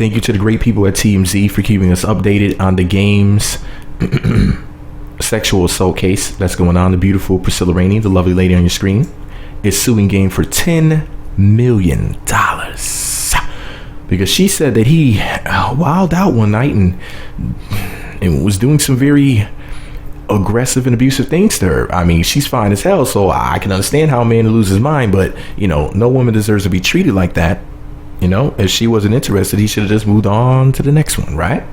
Thank you to the great people at TMZ for keeping us updated on the game's sexual assault case that's going on. The beautiful Priscilla Rainey, the lovely lady on your screen, is suing Game for $10 million because she said that he wilded out one night and was doing some very aggressive and abusive things to her. I mean, she's fine as hell, so I can understand how a man would lose his mind, but no woman deserves to be treated like that. If she wasn't interested, he should have just moved on to the next one, right?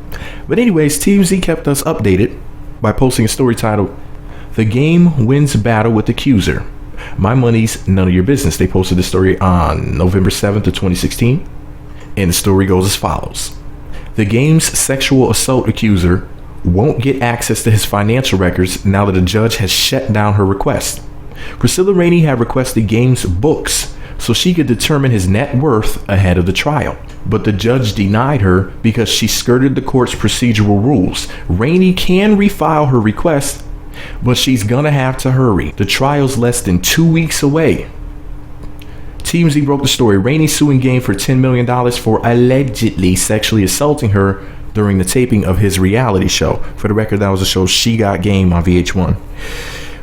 But anyways, TMZ kept us updated by posting a story titled, "The Game Wins Battle with Accuser. My Money's None of Your Business." They posted the story on November 7th of 2016, and the story goes as follows. The Game's sexual assault accuser won't get access to his financial records now that a judge has shut down her request. Priscilla Rainey had requested Game's books so she could determine his net worth ahead of the trial, but the judge denied her because she skirted the court's procedural rules. Rainey can refile her request, but she's gonna have to hurry. The trial's less than 2 weeks away. TMZ broke the story. Rainey suing Game for $10 million for allegedly sexually assaulting her during the taping of his reality show. For the record, that was a show She Got Game on VH1.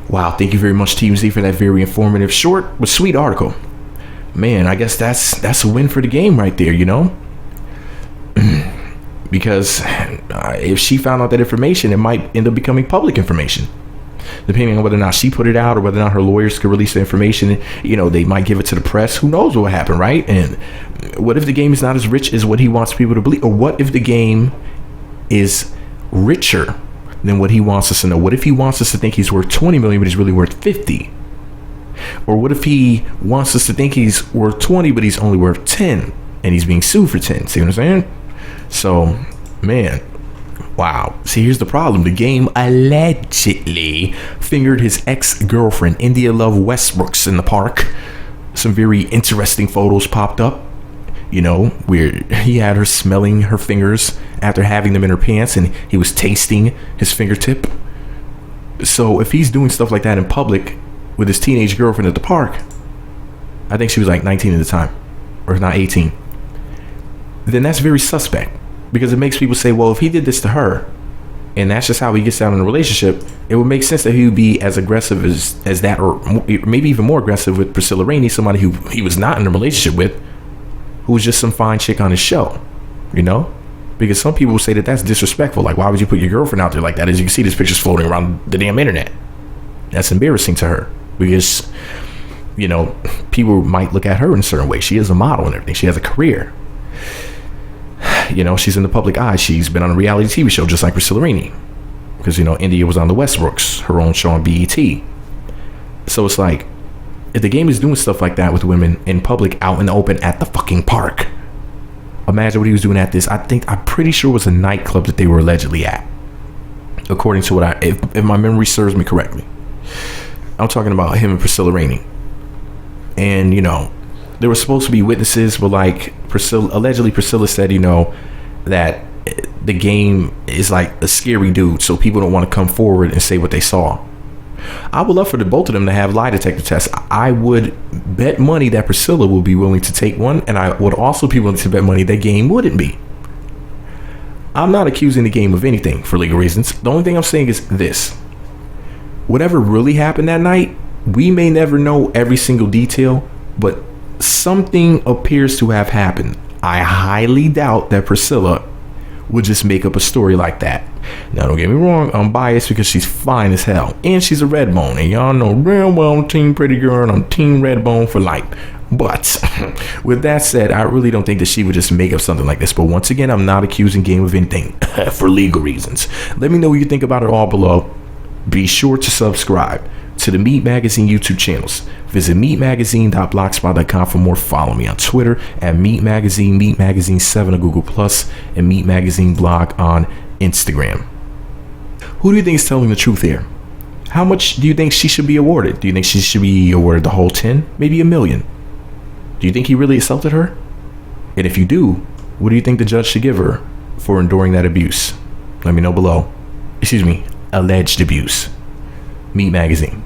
Wow, thank you very much, TMZ, for that very informative, short but sweet article. Man, I guess that's a win for the Game right there, because if she found out that information, it might end up becoming public information. Depending on whether or not she put it out or whether or not her lawyers could release the information, they might give it to the press. Who knows what will happen, right? And what if the Game is not as rich as what he wants people to believe? Or what if the Game is richer than what he wants us to know? What if he wants us to think he's worth 20 million, but he's really worth 50? Or what if he wants us to think he's worth 20, but he's only worth 10 and he's being sued for 10? See what I'm saying? So, man, wow. See, here's the problem. The Game allegedly fingered his ex-girlfriend, India Love Westbrooks, in the park. Some very interesting photos popped up, where he had her smelling her fingers after having them in her pants, and he was tasting his fingertip. So if he's doing stuff like that in public with his teenage girlfriend at the park, I think she was like 19 at the time, or if not 18, then that's very suspect, because it makes people say, well, if he did this to her and that's just how he gets down in a relationship, it would make sense that he would be as aggressive as that, or maybe even more aggressive with Priscilla Rainey, somebody who he was not in a relationship with, who was just some fine chick on his show, because some people say that that's disrespectful. Like, why would you put your girlfriend out there like that? As you can see, this picture's floating around the damn internet. That's embarrassing to her, because people might look at her in a certain way. She is a model and everything. She has a career. She's in the public eye. She's been on a reality TV show just like Priscilla Rainey, because India was on the Westbrooks, her own show on BET. So it's like, if the Game is doing stuff like that with women in public, out in the open at the fucking park, imagine what he was doing at this. I'm pretty sure it was a nightclub that they were allegedly at, according to what if my memory serves me correctly. I'm talking about him and Priscilla Rainey. And, there were supposed to be witnesses, but like allegedly Priscilla said, that the Game is like a scary dude, so people don't want to come forward and say what they saw. I would love for the both of them to have lie detector tests. I would bet money that Priscilla will be willing to take one, and I would also be willing to bet money that Game wouldn't be. I'm not accusing the Game of anything for legal reasons. The only thing I'm saying is this: whatever really happened that night, we may never know every single detail, but something appears to have happened. I highly doubt that Priscilla would just make up a story like that. Now, don't get me wrong, I'm biased because she's fine as hell, and she's a Redbone, and y'all know real well I'm Team Pretty Girl and I'm Team Redbone for life. But with that said, I really don't think that she would just make up something like this. But once again, I'm not accusing Game of anything for legal reasons. Let me know what you think about it all below. Be sure to subscribe to the Meat Magazine YouTube channels. Visit meatmagazine.blogspot.com for more. Follow me on Twitter at Meat Magazine, Meat Magazine 7 on Google+, and Meat Magazine blog on Instagram. Who do you think is telling the truth here? How much do you think she should be awarded? Do you think she should be awarded the whole 10? Maybe $1 million? Do you think he really assaulted her? And if you do, what do you think the judge should give her for enduring that abuse? Let me know below. Alleged abuse. Meat Magazine.